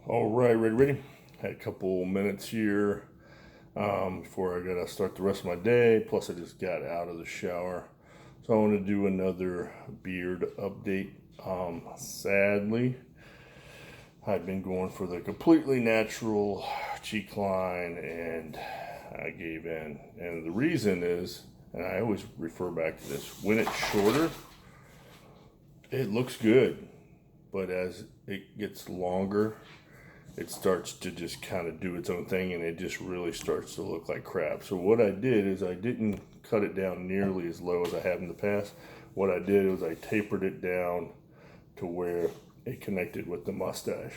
All right, ready? Had a couple minutes here before I gotta start the rest of my day. Plus, I just got out of the shower, so I want to do another beard update. Sadly, I've been going for the completely natural cheek line, and I gave in. And the reason is, and I always refer back to this: when it's shorter, it looks good, but as it gets longer, it starts to just kind of do its own thing, and it just really starts to look like crap. So what I did is I didn't cut it down nearly as low as I have in the past. What I did was I tapered it down to where it connected with the mustache.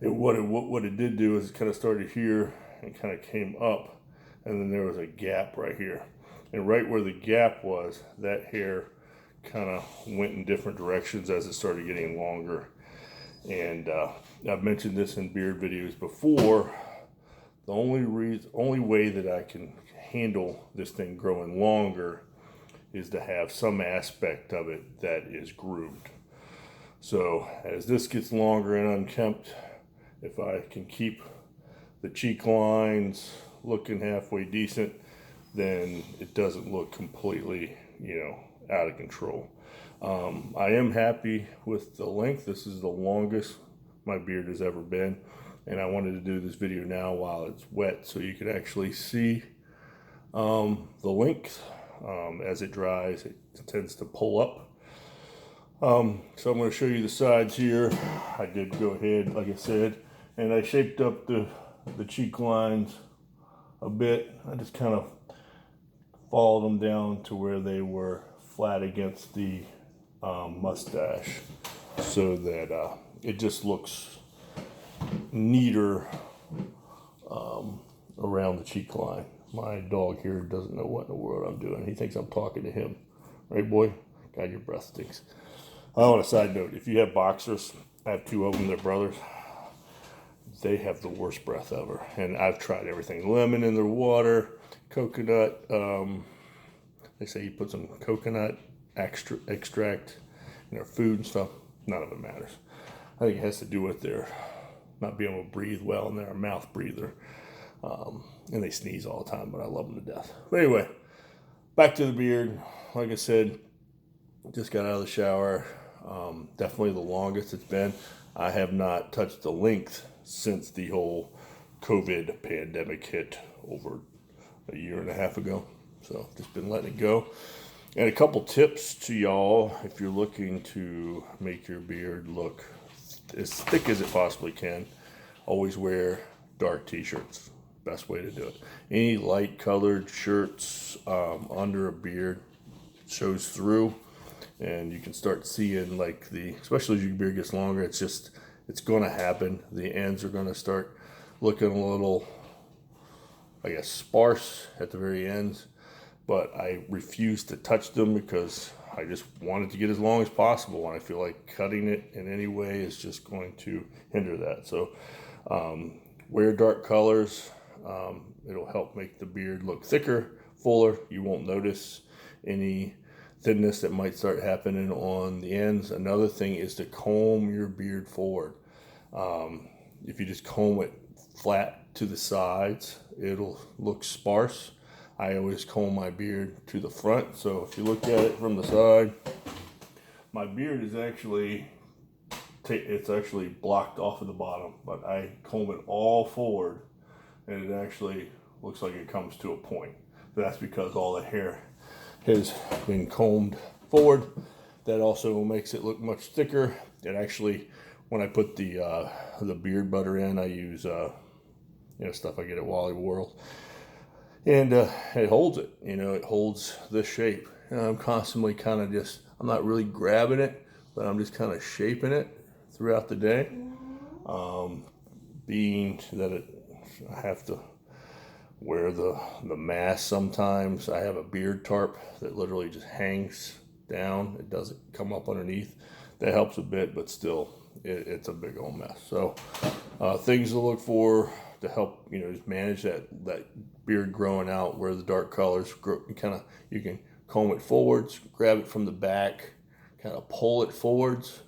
What it did do is it kind of started here and kind of came up, and then there was a gap right here. And right where the gap was, that hair kind of went in different directions as it started getting longer. And I've mentioned this in beard videos before. The only way that I can handle this thing growing longer is to have some aspect of it that is groomed. So as this gets longer and unkempt, if I can keep the cheek lines looking halfway decent, then it doesn't look completely, out of control. I am happy with the length. This is the longest my beard has ever been, and I wanted to do this video now while it's wet so you could actually see the length. As it dries, it tends to pull up. So I'm going to show you the sides here. I did go ahead, like I said, and I shaped up the cheek lines a bit. I just kind of followed them down to where they were flat against the mustache, so that it just looks neater around the cheek line. My dog here doesn't know what in the world I'm doing. He thinks I'm talking to him. Right, boy? God, your breath stinks. On a side note, if you have boxers, I have two of them, they're brothers. They have the worst breath ever. And I've tried everything. Lemon in their water, coconut. They say you put some coconut extract in their food and stuff. None of it matters. I think it has to do with their not being able to breathe well, and they're a mouth breather. And they sneeze all the time, but I love them to death. But anyway, back to the beard. Like I said, just got out of the shower. Definitely the longest it's been. I have not touched the length since the whole COVID pandemic hit over a year and a half ago. So just been letting it go. And a couple tips to y'all if you're looking to make your beard look as thick as it possibly can. Always wear dark t-shirts. Best way to do it. Any light colored shirts under a beard shows through, and you can start seeing especially as your beard gets longer, it's going to happen. The ends are going to start looking a little, I guess, sparse at the very ends. But I refuse to touch them because I just want it to get as long as possible, and I feel like cutting it in any way is just going to hinder that. So wear dark colors. It'll help make the beard look thicker, fuller. You won't notice any thinness that might start happening on the ends. Another thing is to comb your beard forward. If you just comb it flat to the sides, it'll look sparse. I always comb my beard to the front, so if you look at it from the side, my beard is actually blocked off at the bottom, but I comb it all forward, and it actually looks like it comes to a point. That's because all the hair has been combed forward. That also makes it look much thicker. It actually, when I put the beard butter in, I use stuff I get at Wally World. And it holds it, it holds the shape. And I'm constantly I'm not really grabbing it, but I'm just kind of shaping it throughout the day. Being that I have to wear the mask sometimes. I have a beard tarp that literally just hangs down. It doesn't come up underneath. That helps a bit, but still, it's a big old mess. So things to look for to help, just manage that beard growing out, where the dark colors grow. You can comb it forwards, grab it from the back, kind of pull it forwards.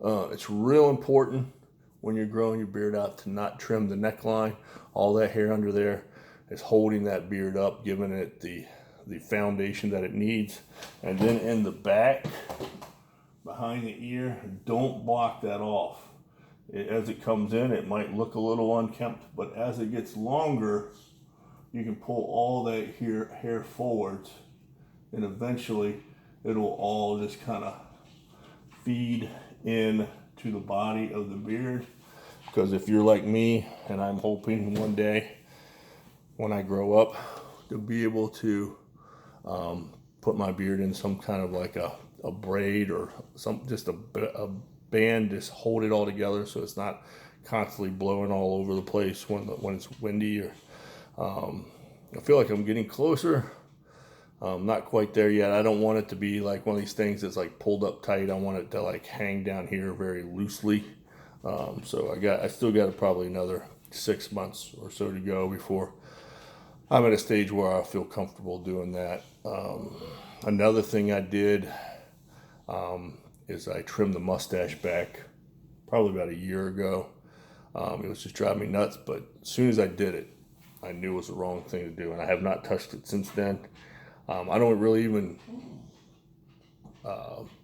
It's real important when you're growing your beard out to not trim the neckline. All that hair under there is holding that beard up, giving it the foundation that it needs. And then in the back, behind the ear, don't block that off. As it comes in, it might look a little unkempt, but as it gets longer, you can pull all that hair forwards, and eventually it'll all just kind of feed in to the body of the beard. Because if you're like me, and I'm hoping one day when I grow up to be able to put my beard in some kind of like a braid or just a band, just hold it all together so it's not constantly blowing all over the place when it's windy. Or I feel like I'm getting closer. Not quite there yet. I don't want it to be like one of these things that's like pulled up tight. I want it to like hang down here very loosely. So I still got probably another 6 months or so to go before I'm at a stage where I feel comfortable doing that. Another thing I did is I trimmed the mustache back probably about a year ago. It was just driving me nuts, but as soon as I did it, I knew it was the wrong thing to do, and I have not touched it since then. I don't really even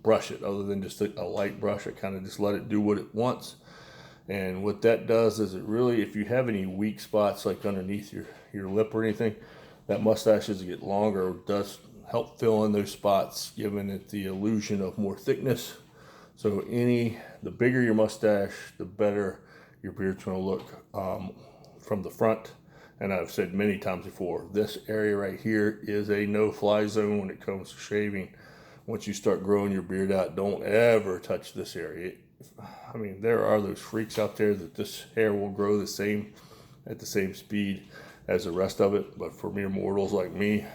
brush it other than just a light brush. I kind of just let it do what it wants. And what that does is it really, if you have any weak spots like underneath your lip or anything, that mustache as it gets longer does help fill in those spots, giving it the illusion of more thickness. So the bigger your mustache, the better your beard's going to look from the front. And I've said many times before, this area right here is a no-fly zone when it comes to shaving. Once you start growing your beard out, don't ever touch this area. I mean, there are those freaks out there that this hair will grow at the same speed as the rest of it. But for mere mortals like me,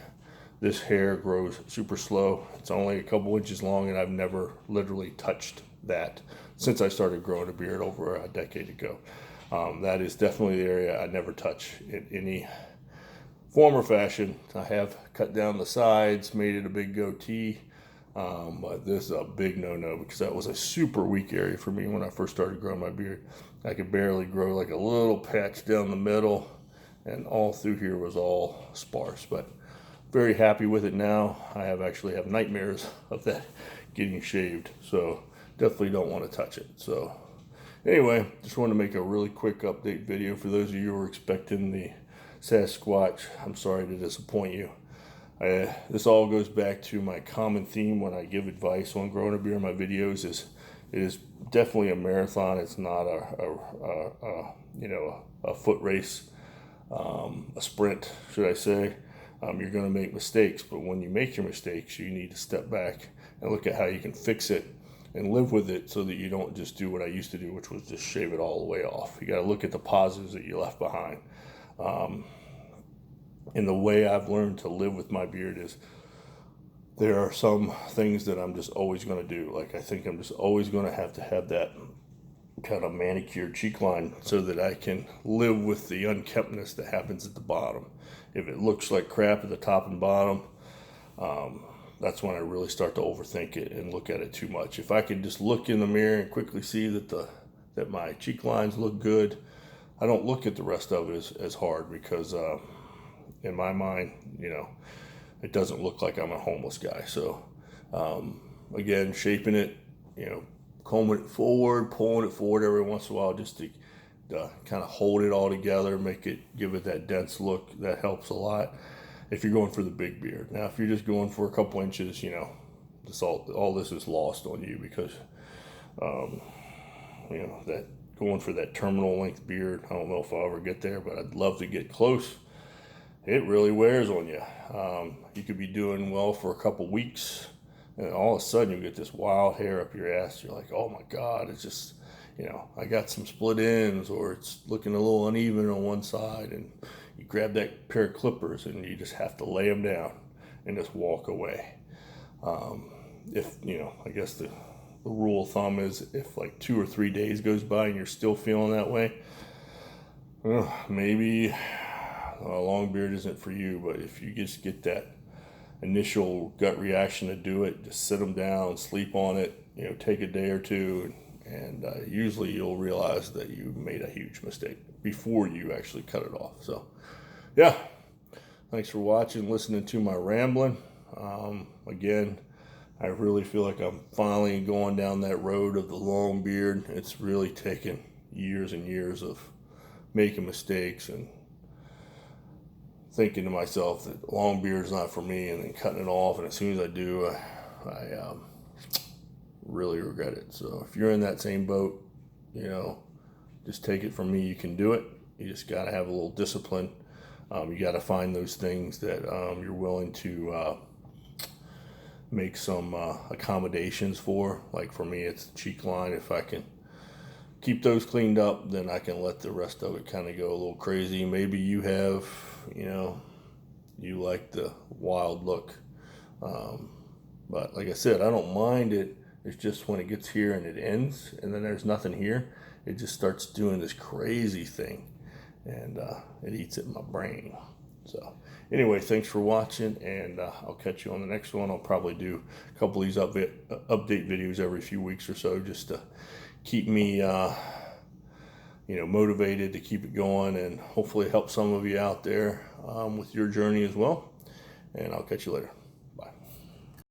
this hair grows super slow. It's only a couple inches long, and I've never literally touched that since I started growing a beard over a decade ago. That is definitely the area I never touch in any form or fashion. I have cut down the sides, made it a big goatee, but this is a big no-no because that was a super weak area for me when I first started growing my beard. I could barely grow like a little patch down the middle, and all through here was all sparse. But very happy with it now. I actually have nightmares of that getting shaved, so definitely don't want to touch it. So anyway, just wanted to make a really quick update video for those of you who are expecting the Sasquatch. I'm sorry to disappoint you. This all goes back to my common theme when I give advice on growing a beard in my videos. It is definitely a marathon. It's not a foot race, a sprint, should I say. You're going to make mistakes, but when you make your mistakes, you need to step back and look at how you can fix it and live with it so that you don't just do what I used to do, which was just shave it all the way off. You got to look at the positives that you left behind. And the way I've learned to live with my beard is there are some things that I'm just always going to do. Like I think I'm just always going to have that kind of manicured cheek line so that I can live with the unkemptness that happens at the bottom. If it looks like crap at the top and bottom, that's when I really start to overthink it and look at it too much. If I can just look in the mirror and quickly see that my cheek lines look good, I don't look at the rest of it as hard because in my mind, it doesn't look like I'm a homeless guy. So again, shaping it, combing it forward, pulling it forward every once in a while just to kind of hold it all together, give it that dense look. That helps a lot if you're going for the big beard. Now, if you're just going for a couple inches, all this is lost on you because, that going for that terminal length beard, I don't know if I'll ever get there, but I'd love to get close. It really wears on you. You could be doing well for a couple weeks, and all of a sudden you get this wild hair up your ass. You're like, oh my God, it's just, I got some split ends, or it's looking a little uneven on one side, and you grab that pair of clippers and you just have to lay them down and just walk away. I guess the rule of thumb is if like 2 or 3 days goes by and you're still feeling that way, maybe a long beard isn't for you. But if you just get that initial gut reaction to do it, just sit them down, sleep on it, take a day or two, and usually you'll realize that you made a huge mistake before you actually cut it off. So yeah, thanks for watching, listening to my rambling. Again, I really feel like I'm finally going down that road of the long beard. It's really taken years and years of making mistakes and thinking to myself that long beard is not for me, and then cutting it off, and as soon as I do, I really regret it. So if you're in that same boat, just take it from me, you can do it. You just got to have a little discipline. You got to find those things that you're willing to make some accommodations for. Like for me, it's the cheek line. If I can keep those cleaned up, then I can let the rest of it kind of go a little crazy. Maybe you have, you like the wild look. But like I said, I don't mind it. It's just when it gets here and it ends and then there's nothing here, it just starts doing this crazy thing, and it eats at my brain. So anyway, thanks for watching, and I'll catch you on the next one. I'll probably do a couple of these update videos every few weeks or so, just to keep me motivated to keep it going, and hopefully help some of you out there with your journey as well. And I'll catch you later.